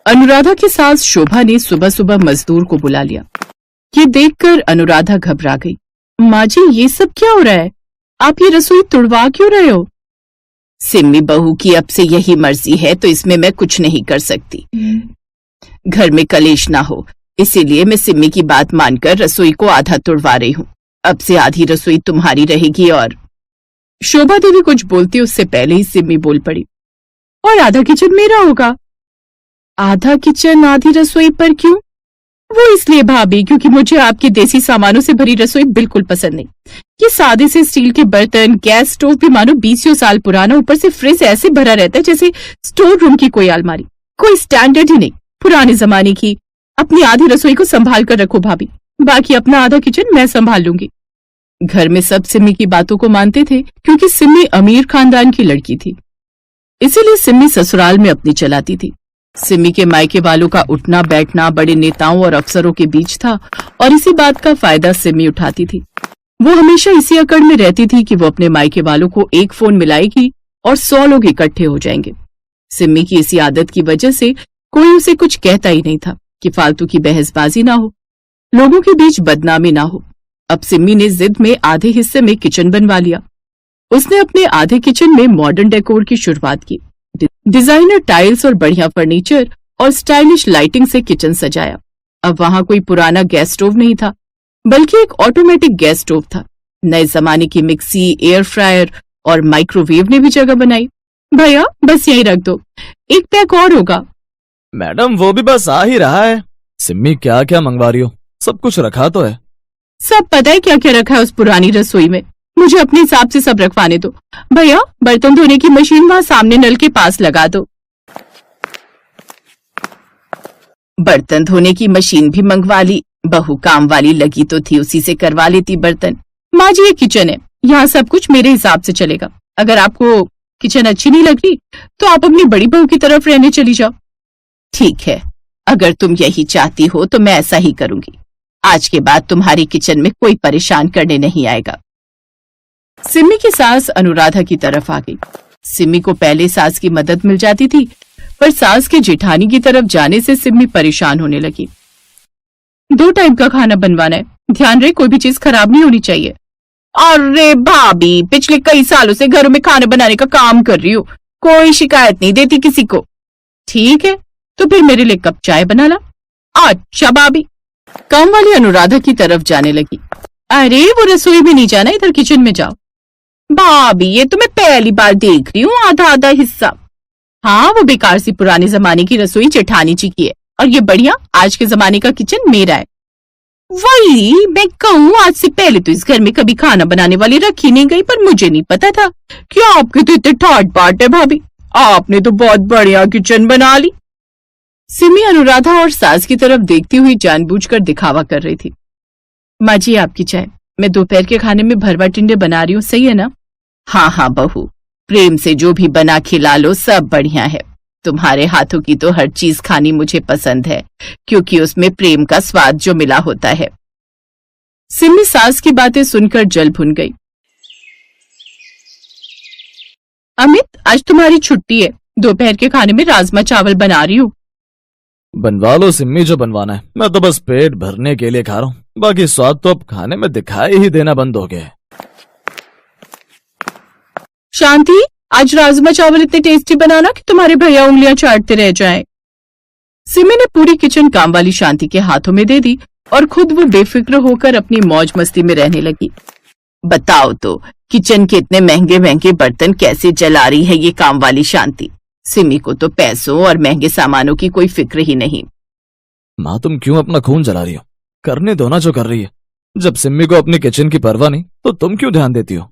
अनुराधा की सास शोभा ने सुबह सुबह मजदूर को बुला लिया। ये देखकर अनुराधा घबरा गई। माँ जी, ये सब क्या हो रहा है? आप ये रसोई तुड़वा क्यों रहे हो? सिम्मी बहू की अब से यही मर्जी है तो इसमें मैं कुछ नहीं कर सकती। घर में कलेश ना हो, इसीलिए मैं सिम्मी की बात मानकर रसोई को आधा तुड़वा रही हूँ। अब से आधी रसोई तुम्हारी रहेगी। और शोभा देवी कुछ बोलती उससे पहले ही सिम्मी बोल पड़ी, और आधा किचन मेरा होगा। आधा किचन आधी रसोई पर क्यों? वो इसलिए भाभी, क्योंकि मुझे आपके देसी सामानों से भरी रसोई बिल्कुल पसंद नहीं। ये सादे से स्टील के बर्तन, गैस स्टोव भी मानो 20 साल पुराना, ऊपर से फ्रिज ऐसे भरा रहता है जैसे स्टोर रूम की कोई अलमारी। कोई स्टैंडर्ड ही नहीं, पुराने जमाने की। अपनी आधी रसोई को संभाल कर रखो भाभी, बाकी अपना आधा किचन मैं संभाल लूंगी। घर में सब सिम्मी की बातों को मानते थे, क्योंकि सिम्मी अमीर खानदान की लड़की थी। इसीलिए सिम्मी ससुराल में अपनी चलाती थी। सिम्मी के मायके वालों का उठना बैठना बड़े नेताओं और अफसरों के बीच था, और इसी बात का फायदा सिम्मी उठाती थी। वो हमेशा इसी अकड़ में रहती थी कि वो अपने मायके वालों को एक फोन मिलाएगी और 100 लोग इकट्ठे हो जाएंगे। सिम्मी की इसी आदत की वजह से कोई उसे कुछ कहता ही नहीं था कि फालतू की बहसबाजी ना हो, लोगों के बीच बदनामी ना हो। अब सिम्मी ने जिद में आधे हिस्से में किचन बनवा लिया। उसने अपने आधे किचन में मॉडर्न डेकोर की शुरुआत की। डिजाइनर टाइल्स और बढ़िया फर्नीचर और स्टाइलिश लाइटिंग से किचन सजाया। अब वहां कोई पुराना गैस स्टोव नहीं था, बल्कि एक ऑटोमेटिक गैस स्टोव था। नए जमाने की मिक्सी, एयर फ्रायर और माइक्रोवेव ने भी जगह बनाई। भैया बस यही रख दो, एक पैक और होगा। मैडम वो भी बस आ ही रहा है। सिम्मी क्या क्या मंगवा रही हो? सब कुछ रखा तो है। सब पता है क्या क्या रखा है उस पुरानी रसोई में। मुझे अपने हिसाब से सब रखवाने दो। भैया बर्तन धोने की मशीन वहां सामने नल के पास लगा दो। बर्तन धोने की मशीन भी मंगवा ली। बहू काम वाली लगी तो थी, उसी से करवा लेती बर्तन। माँ जी ये किचन है, यहाँ सब कुछ मेरे हिसाब से चलेगा। अगर आपको किचन अच्छी नहीं लग रही तो आप अपनी बड़ी बहू की तरफ रहने चली जाओ। ठीक है, अगर तुम यही चाहती हो तो मैं ऐसा ही करूंगी। आज के बाद तुम्हारी किचन में कोई परेशान करने नहीं आएगा। सिम्मी की सास अनुराधा की तरफ आ गई। सिम्मी को पहले सास की मदद मिल जाती थी, पर सास के जेठानी की तरफ जाने से सिम्मी परेशान होने लगी। 2 टाइम का खाना बनवाना है, ध्यान रहे कोई भी चीज खराब नहीं होनी चाहिए। अरे भाभी, पिछले कई सालों से घरों में खाना बनाने का काम कर रही हूँ, कोई शिकायत नहीं देती किसी को। ठीक है, तो फिर मेरे लिए कप चाय बना ला। अच्छा भाभी। काम वाली अनुराधा की तरफ जाने लगी। अरे वो रसोई में नहीं जाना, इधर किचन में जाओ। भाभी ये तो मैं पहली बार देख रही हूँ, आधा आधा हिस्सा। हाँ, वो बेकार सी पुराने जमाने की रसोई जेठानी जी की है, और ये बढ़िया आज के जमाने का किचन मेरा है। वही मैं कहूँ, आज से पहले तो इस घर में कभी खाना बनाने वाली रखी नहीं गई, पर मुझे नहीं पता था कि आपके तो इतने ठाट बाट है भाभी। आपने तो बहुत बढ़िया किचन बना ली। सिमी अनुराधा और सास की तरफ देखती हुई जानबूझकर दिखावा कर रही थी। माँ जी आपकी चाय, मैं दोपहर के खाने में भरवा टिंडे बना रही हूँ, सही है ना? हाँ हाँ बहू, प्रेम से जो भी बना खिला लो, सब बढ़िया है। तुम्हारे हाथों की तो हर चीज खानी मुझे पसंद है, क्योंकि उसमें प्रेम का स्वाद जो मिला होता है। सिमी सास की बातें सुनकर जल भुन गई। अमित आज तुम्हारी छुट्टी है, दोपहर के खाने में राजमा चावल बना रही हूँ। बनवा लो सिम्मी जो बनवाना है, मैं तो बस पेट भरने के लिए खा रहा हूँ, बाकी स्वाद तो अब खाने में दिखाई ही देना बंद हो गया है। शांति, आज राजमा चावल इतने टेस्टी बनाना कि तुम्हारे भैया उंगलियां चाटते रह जाएं। सिमी ने पूरी किचन काम वाली शांति के हाथों में दे दी और खुद वो बेफिक्र होकर अपनी मौज मस्ती में रहने लगी। बताओ तो, किचन के इतने महंगे महंगे बर्तन कैसे जला रही है ये काम वाली शांति। सिमी को तो पैसों और महंगे सामानों की कोई फिक्र ही नहीं। माँ तुम क्यों अपना खून जला रही हो? करने दो ना जो कर रही है। जब सिम्मी को अपनी किचन की परवाह नहीं तो तुम क्यों ध्यान देती हो?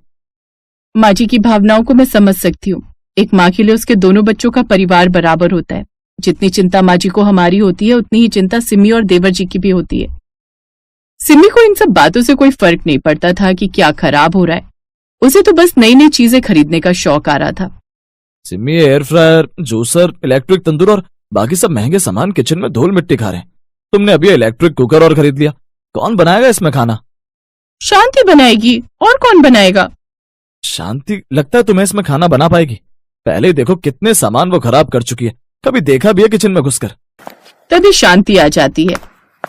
माँ जी की भावनाओं को मैं समझ सकती हूँ। एक माँ के लिए उसके दोनों बच्चों का परिवार बराबर होता है। जितनी चिंता माँ जी को हमारी होती है, उतनी ही चिंता सिमी और देवर जी की भी होती है। सिमी को इन सब बातों से कोई फर्क नहीं पड़ता था कि क्या खराब हो रहा है। उसे तो बस नई नई चीजें खरीदने का शौक आ रहा था। Simmi air fryer, juicer, electric tandoor और बाकी सब महंगे सामान किचन में धूल मिट्टी खा रहे हैं। तुमने अभी इलेक्ट्रिक कुकर और खरीद लिया। कौन बनाएगा इसमें खाना? शांति बनाएगी, और कौन बनाएगा? शांति, लगता है तुम्हें इसमें खाना बना पाएगी? पहले देखो कितने सामान वो खराब कर चुकी है। कभी देखा भी है किचन में घुसकर? तभी शांति आ जाती है।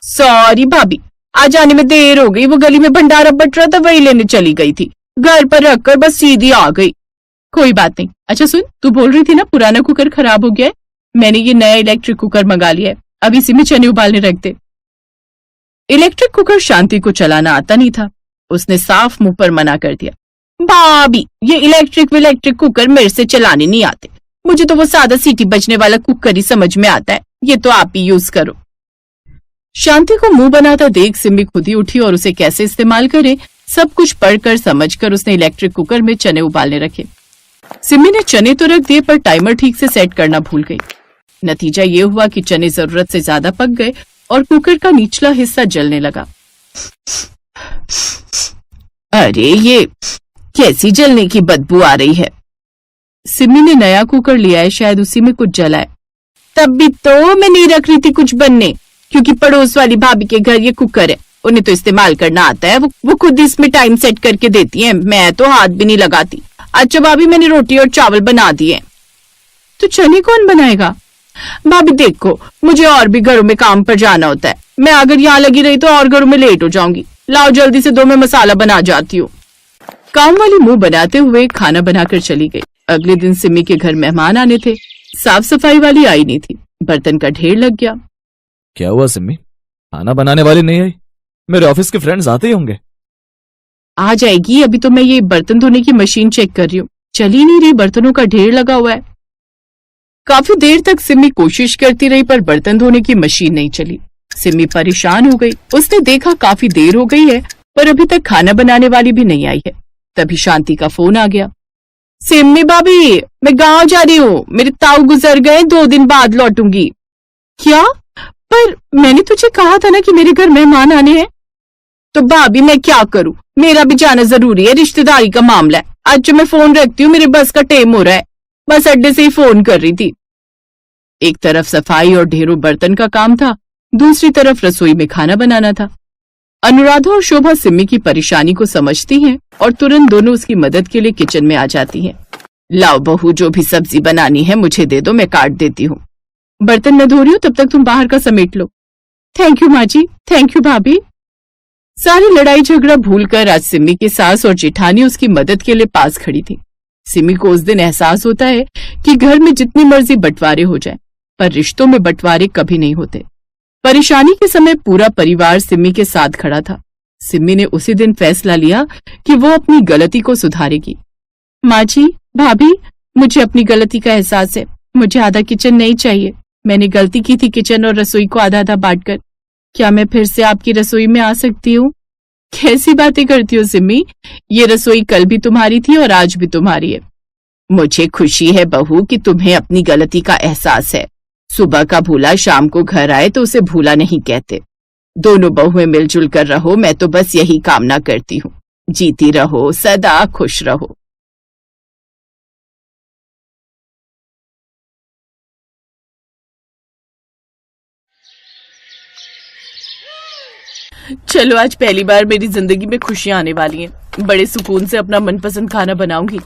सॉरी भाभी, आज आने में देर हो गई। वो गली में भंडारा बट रहा था, वही लेने चली गई थी। घर पर रखकर बस सीधी आ गई। कोई बात नहीं। अच्छा सुन, तू बोल रही थी ना पुराना कुकर खराब हो गया है, मैंने ये नया इलेक्ट्रिक कुकर मंगा लिया है, अब इसी में चने उबालने रख दे। इलेक्ट्रिक कुकर शांति को चलाना आता नहीं था। उसने साफ मुंह पर मना कर दिया। भाभी, ये इलेक्ट्रिक कुकर मेरे से चलाने नहीं आते, मुझे तो वो सादा सीटी बजने वाला कुकर ही समझ में आता है, ये तो आप ही यूज करो। शांति को मुंह बनाता देख सिमी खुद ही उठी और उसे कैसे इस्तेमाल करे सब कुछ पढ़कर समझकर उसने इलेक्ट्रिक कुकर में चने उबालने रखे। सिमी ने चने तो रख दिए पर टाइमर ठीक से सेट करना भूल गई। नतीजा ये हुआ कि चने जरूरत से ज्यादा पक गए और कुकर का निचला हिस्सा जलने लगा। अरे ये कैसी जलने की बदबू आ रही है। सिमी ने नया कुकर लिया है, शायद उसी में कुछ जला है। तब भी तो मैं नहीं रख रही थी कुछ बनने, क्योंकि पड़ोस वाली भाभी के घर ये कुकर है, उन्हें तो इस्तेमाल करना आता है, वो खुद इसमें टाइम सेट करके देती हैं, मैं तो हाथ भी नहीं लगाती। अच्छा भाभी, मैंने रोटी और चावल बना दिए। तो चने कौन बनाएगा? भाभी देखो, मुझे और भी घरों में काम पर जाना होता है, मैं अगर यहाँ लगी रही तो और घरों में लेट हो जाऊंगी। लाओ जल्दी से दो, मैं मसाला बना जाती हूँ। काम वाली मुंह बनाते हुए खाना बनाकर चली गई। अगले दिन सिमी के घर मेहमान आने थे। साफ सफाई वाली आई नहीं थी, बर्तन का ढेर लग गया। क्या हुआ सिमी, खाना बनाने वाली नहीं आई? मेरे ऑफिस के फ्रेंड्स आते ही होंगे। आ जाएगी, अभी तो मैं ये बर्तन धोने की मशीन चेक कर रही हूँ, चल ही नहीं रही, बर्तनों का ढेर लगा हुआ है। काफी देर तक सिमी कोशिश करती रही पर बर्तन धोने की मशीन नहीं चली। सिमी परेशान हो गई। उसने देखा काफी देर हो गई है पर अभी तक खाना बनाने वाली भी नहीं आई है। तभी शांति का फोन आ गया। सिमी भाभी, मैं गांव जा रही हूँ, मेरे ताऊ गुजर गए, 2 दिन बाद लौटूंगी। क्या? पर मैंने तुझे कहा था ना कि मेरे घर मेहमान आने हैं। तो भाभी मैं क्या करूं, मेरा भी जाना जरूरी है, रिश्तेदारी का मामला है। आज जो मैं फोन रखती हूँ, मेरे बस का टाइम हो रहा है, बस अड्डे से ही फोन कर रही थी। एक तरफ सफाई और ढेरों बर्तन का काम था, दूसरी तरफ रसोई में खाना बनाना था। अनुराधा और शोभा सिमी की परेशानी को समझती हैं और तुरंत दोनों उसकी मदद के लिए किचन में आ जाती हैं। लाओ बहू, जो भी सब्जी बनानी है मुझे दे दो, मैं काट देती हूँ। बर्तन मैं धो रही हूँ, तब तक तुम बाहर का समेट लो। थैंक यू माँ जी, थैंक यू भाभी। सारी लड़ाई झगड़ा भूलकर आज सिमी की सास और जेठानी उसकी मदद के लिए पास खड़ी थी। सिमी को उस दिन एहसास होता है कि घर में जितनी मर्जी बंटवारे हो जाए पर रिश्तों में बंटवारे कभी नहीं होते। परेशानी के समय पूरा परिवार सिमी के साथ खड़ा था। सिमी ने उसी दिन फैसला लिया कि वो अपनी गलती को सुधारेगी। माँ जी, भाभी, मुझे अपनी गलती का एहसास है, मुझे आधा किचन नहीं चाहिए। मैंने गलती की थी किचन और रसोई को आधा आधा बांटकर। क्या मैं फिर से आपकी रसोई में आ सकती हूँ? कैसी बातें करती हो सिमी, ये रसोई कल भी तुम्हारी थी और आज भी तुम्हारी है। मुझे खुशी है बहू कि तुम्हें अपनी गलती का एहसास है। सुबह का भूला शाम को घर आए तो उसे भूला नहीं कहते। दोनों बहुएं मिलजुल कर रहो, मैं तो बस यही कामना करती हूँ। जीती रहो, सदा खुश रहो। चलो, आज पहली बार मेरी जिंदगी में खुशियां आने वाली हैं। बड़े सुकून से अपना मनपसंद खाना बनाऊंगी।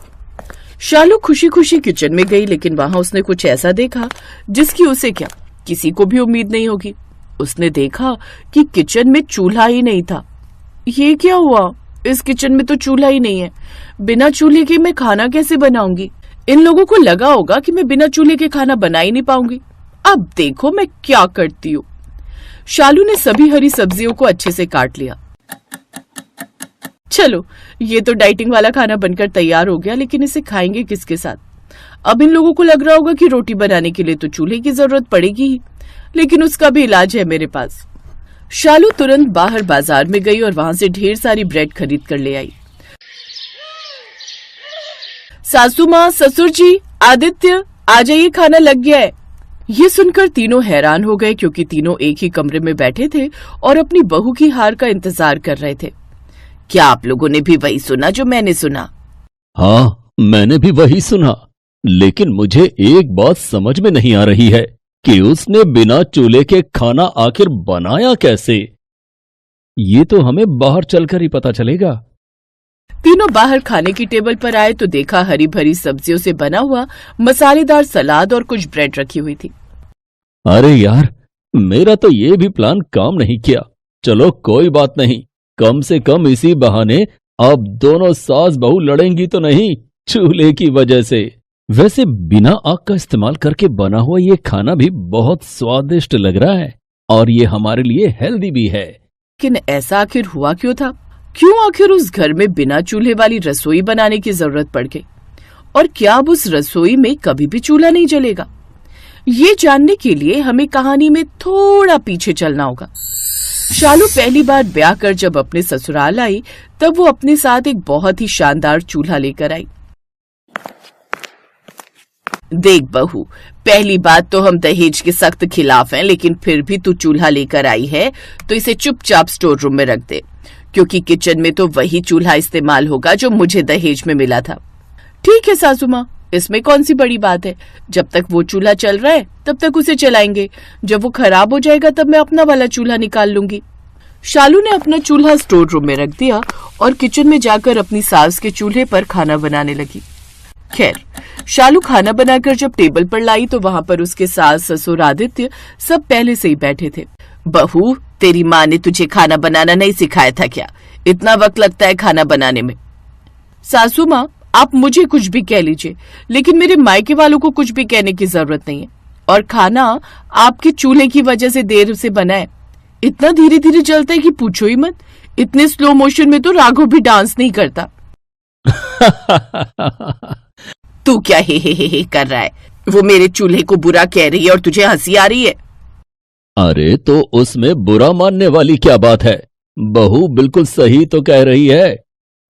शालू खुशी खुशी किचन में गई, लेकिन वहां उसने कुछ ऐसा देखा जिसकी उसे क्या किसी को भी उम्मीद नहीं होगी। उसने देखा कि किचन में चूल्हा ही नहीं था। ये क्या हुआ, इस किचन में तो चूल्हा ही नहीं है। बिना चूल्हे के मैं खाना कैसे बनाऊंगी? इन लोगों को लगा होगा कि मैं बिना चूल्हे के खाना बना ही नहीं पाऊंगी। अब देखो मैं क्या करती हूँ। शालू ने सभी हरी सब्जियों को अच्छे से काट लिया। चलो, ये तो डाइटिंग वाला खाना बनकर तैयार हो गया, लेकिन इसे खाएंगे किसके साथ? अब इन लोगों को लग रहा होगा कि रोटी बनाने के लिए तो चूल्हे की जरूरत पड़ेगी ही, लेकिन उसका भी इलाज है मेरे पास। शालू तुरंत बाहर बाजार में गई और वहां से ढेर सारी ब्रेड खरीद कर ले आई। सासू माँ, ससुर जी, आदित्य, आ जाइए, खाना लग गया है। ये सुनकर तीनों हैरान हो गए, क्योंकि तीनों एक ही कमरे में बैठे थे और अपनी बहू की हार का इंतजार कर रहे थे। क्या आप लोगों ने भी वही सुना जो मैंने सुना? हाँ, मैंने भी वही सुना, लेकिन मुझे एक बात समझ में नहीं आ रही है कि उसने बिना चूल्हे के खाना आखिर बनाया कैसे। ये तो हमें बाहर चलकर ही पता चलेगा। तीनों बाहर खाने की टेबल पर आए तो देखा हरी भरी सब्जियों से बना हुआ मसालेदार सलाद और कुछ ब्रेड रखी हुई थी। अरे यार, मेरा तो ये भी प्लान काम नहीं किया। चलो कोई बात नहीं, कम से कम इसी बहाने अब दोनों सास बहू लड़ेंगी तो नहीं, चूल्हे की वजह से। वैसे बिना आग का इस्तेमाल करके बना हुआ ये खाना भी बहुत स्वादिष्ट लग रहा है और ये हमारे लिए हेल्दी भी है। लेकिन ऐसा आखिर हुआ क्यों था? क्यों आखिर उस घर में बिना चूल्हे वाली रसोई बनाने की जरूरत पड़ गई? और क्या अब उस रसोई में कभी भी चूल्हा नहीं जलेगा? ये जानने के लिए हमें कहानी में थोड़ा पीछे चलना होगा। शालू पहली बार ब्याह कर जब अपने ससुराल आई तब वो अपने साथ एक बहुत ही शानदार चूल्हा लेकर आई। देख बहू, पहली बात तो हम दहेज के सख्त खिलाफ हैं, लेकिन फिर भी तू चूल्हा लेकर आई है तो इसे चुपचाप स्टोर रूम में रख दे, क्योंकि किचन में तो वही चूल्हा इस्तेमाल होगा जो मुझे दहेज में मिला था। ठीक है सासू माँ, इसमें कौन सी बड़ी बात है। जब तक वो चूल्हा चल रहा है तब तक उसे चलाएंगे, जब वो खराब हो जाएगा तब मैं अपना वाला चूल्हा निकाल लूंगी। शालू ने अपना चूल्हा स्टोर रूम में रख दिया और किचन में जाकर अपनी सास के चूल्हे पर खाना बनाने लगी। खैर, शालू खाना बनाकर जब टेबल पर लाई तो वहां पर उसके सास ससुर आदित्य सब पहले से ही बैठे थे। बहू, तेरी माँ ने तुझे खाना बनाना नहीं सिखाया था क्या? इतना वक्त लगता है खाना बनाने में। सासू माँ, आप मुझे कुछ भी कह लीजिए, लेकिन मेरे मायके वालों को कुछ भी कहने की जरूरत नहीं है। और खाना आपके चूल्हे की वजह से देर से बना है, इतना धीरे धीरे जलता है कि पूछो ही मत। इतने स्लो मोशन में तो राघव भी डांस नहीं करता। तू क्या हे कर रहा है? वो मेरे चूल्हे को बुरा कह रही है और तुझे हंसी आ रही है। अरे तो उसमें बुरा मानने वाली क्या बात है? बहू बिल्कुल सही तो कह रही है।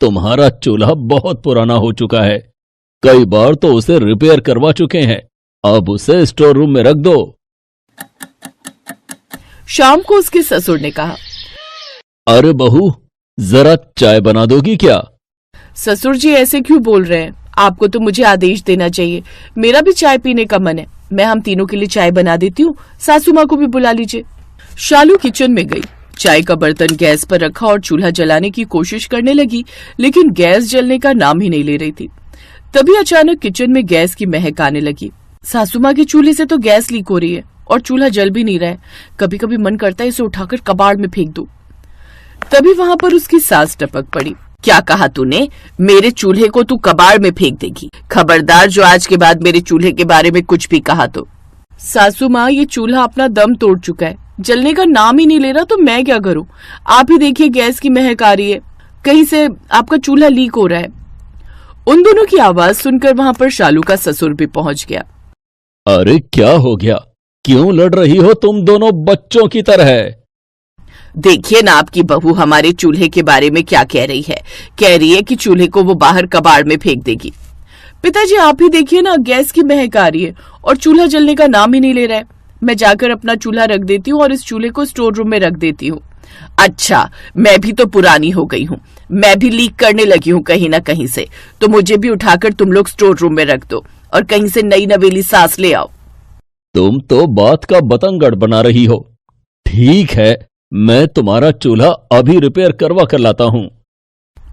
तुम्हारा चूल्हा बहुत पुराना हो चुका है, कई बार तो उसे रिपेयर करवा चुके हैं, अब उसे स्टोर रूम में रख दो। शाम को उसके ससुर ने कहा, अरे बहू, जरा चाय बना दोगी क्या? ससुर जी ऐसे क्यों बोल रहे हैं? आपको तो मुझे आदेश देना चाहिए, मेरा भी चाय पीने का मन है। मैं हम तीनों के लिए चाय बना देती हूँ, सासू माँ को भी बुला लीजिए। शालू किचन में गई, चाय का बर्तन गैस पर रखा और चूल्हा जलाने की कोशिश करने लगी, लेकिन गैस जलने का नाम ही नहीं ले रही थी। तभी अचानक किचन में गैस की महक आने लगी। सासू माँ के चूल्हे से तो गैस लीक हो रही है और चूल्हा जल भी नहीं रहा है। कभी कभी मन करता है इसे उठाकर कबाड़ में फेंक दूं। तभी वहां पर उसकी सास टपक पड़ी। क्या कहा तूने? मेरे चूल्हे को तू कबाड़ में फेंक देगी? खबरदार जो आज के बाद मेरे चूल्हे के बारे में कुछ भी कहा तो। सासू माँ, ये चूल्हा अपना दम तोड़ चुका है, जलने का नाम ही नहीं ले रहा, तो मैं क्या करूं? आप ही देखिए, गैस की महक आ रही है, कहीं से आपका चूल्हा लीक हो रहा है। उन दोनों की आवाज सुनकर वहां पर शालू का ससुर भी पहुंच गया। अरे क्या हो गया? क्यों लड़ रही हो तुम दोनों बच्चों की तरह? देखिए ना आपकी बहू हमारे चूल्हे के बारे में क्या कह रही है। कह रही है कि चूल्हे को वो बाहर कबाड़ में फेंक देगी। पिताजी, आप ही देखिए ना, गैस की महक आ रही है और चूल्हा जलने का नाम ही नहीं ले रहा है। मैं जाकर अपना चूल्हा रख देती हूँ और इस चूल्हे को स्टोर रूम में रख देती हूँ। अच्छा, मैं भी तो पुरानी हो गई हूँ, मैं भी लीक करने लगी हूँ कहीं ना कहीं से, तो मुझे भी उठाकर तुम लोग स्टोर रूम में रख दो और कहीं से नई नवेली सास ले आओ। तुम तो बात का बतंगड़ बना रही हो। ठीक है, मैं तुम्हारा चूल्हा अभी रिपेयर करवा कर लाता हूँ।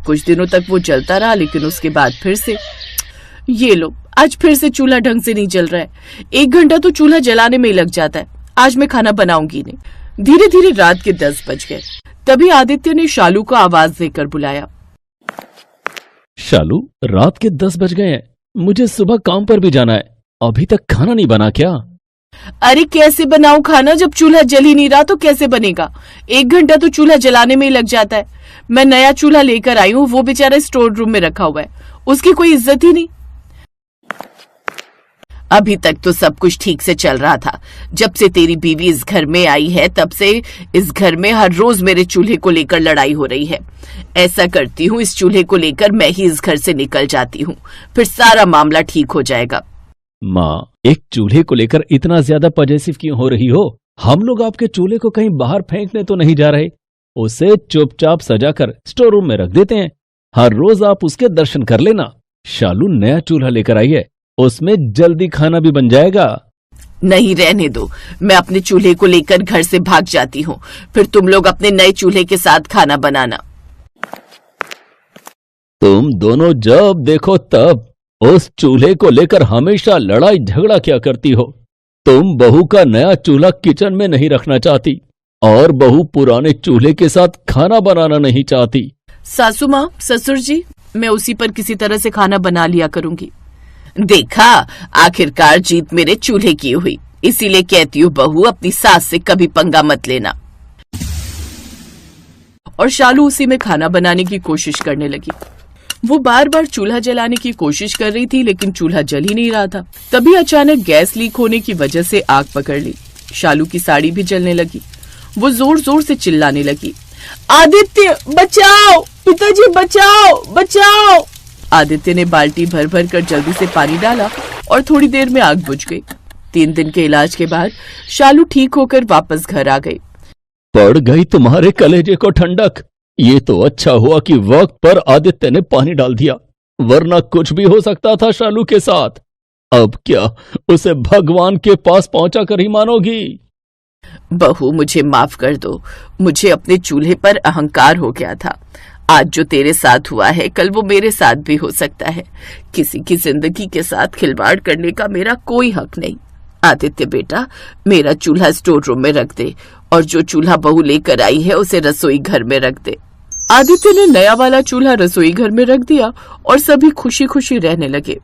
कुछ दिनों तक वो जलता रहा, लेकिन उसके बाद फिर से ये लो, आज फिर से चूल्हा ढंग से नहीं जल रहा है। 1 घंटा तो चूल्हा जलाने में ही लग जाता है। आज मैं खाना बनाऊंगी नहीं। धीरे धीरे रात के 10 बज गए। तभी आदित्य ने शालू को आवाज देकर बुलाया। शालू, रात के 10 बज गए हैं, मुझे सुबह काम पर भी जाना है, अभी तक खाना नहीं बना क्या? अरे कैसे बनाऊं खाना? जब चूल्हा जल ही नहीं रहा तो कैसे बनेगा? 1 घंटा तो चूल्हा जलाने में ही लग जाता है। मैं नया चूल्हा लेकर आई हूँ, वो बेचारा स्टोर रूम में रखा हुआ है, उसकी कोई इज्जत ही नहीं। अभी तक तो सब कुछ ठीक से चल रहा था। जब से तेरी बीवी इस घर में आई है तब से इस घर में हर रोज मेरे चूल्हे को लेकर लड़ाई हो रही है। ऐसा करती हूँ, इस चूल्हे को लेकर मैं ही इस घर से निकल जाती हूँ, फिर सारा मामला ठीक हो जाएगा। माँ, एक चूल्हे को लेकर इतना ज्यादा पजेसिव क्यों हो रही हो? हम लोग आपके चूल्हे को कहीं बाहर फेंकने तो नहीं जा रहे, उसे चुपचाप सजाकर स्टोर रूम में रख देते हैं, हर रोज आप उसके दर्शन कर लेना। शालू नया चूल्हा लेकर आई है, उसमें जल्दी खाना भी बन जाएगा। नहीं, रहने दो, मैं अपने चूल्हे को लेकर घर से भाग जाती हूँ, फिर तुम लोग अपने नए चूल्हे के साथ खाना बनाना। तुम दोनों जब देखो तब उस चूल्हे को लेकर हमेशा लड़ाई झगड़ा क्या करती हो? तुम बहू का नया चूल्हा किचन में नहीं रखना चाहती और बहू पुराने चूल्हे के साथ खाना बनाना नहीं चाहती। सासू माँ, ससुर जी, मैं उसी पर किसी तरह से खाना बना लिया करूंगी। देखा, आखिरकार जीत मेरे चूल्हे की हुई। इसीलिए कहती हूँ बहू, अपनी सास से कभी पंगा मत लेना। और शालू उसी में खाना बनाने की कोशिश करने लगी। वो बार बार चूल्हा जलाने की कोशिश कर रही थी, लेकिन चूल्हा जल ही नहीं रहा था। तभी अचानक गैस लीक होने की वजह से आग पकड़ ली। शालू की साड़ी भी जलने लगी। वो जोर जोर से चिल्लाने लगी, आदित्य बचाओ, पिताजी बचाओ, बचाओ। आदित्य ने बाल्टी भर भर कर जल्दी से पानी डाला और थोड़ी देर में आग बुझ गई। 3 दिन के इलाज के बाद शालू ठीक होकर वापस घर आ गई। पड़ गई तुम्हारे कलेजे को ठंडक। ये तो अच्छा हुआ कि वक्त पर आदित्य ने पानी डाल दिया, वरना कुछ भी हो सकता था शालू के साथ। अब क्या उसे भगवान के पास पहुंचा कर ही मानोगी? बहू, मुझे माफ कर दो। मुझे अपने चूल्हे पर अहंकार हो गया था। आज जो तेरे साथ हुआ है, कल वो मेरे साथ भी हो सकता है। किसी की जिंदगी के साथ खिलवाड़ करने का मेरा कोई हक नहीं। आदित्य बेटा, मेरा चूल्हा स्टोर रूम में रख दे और जो चूल्हा बहू लेकर आई है उसे रसोई घर में रख दे। आदित्य ने नया वाला चूल्हा रसोई घर में रख दिया और सभी खुशी खुशी रहने लगे।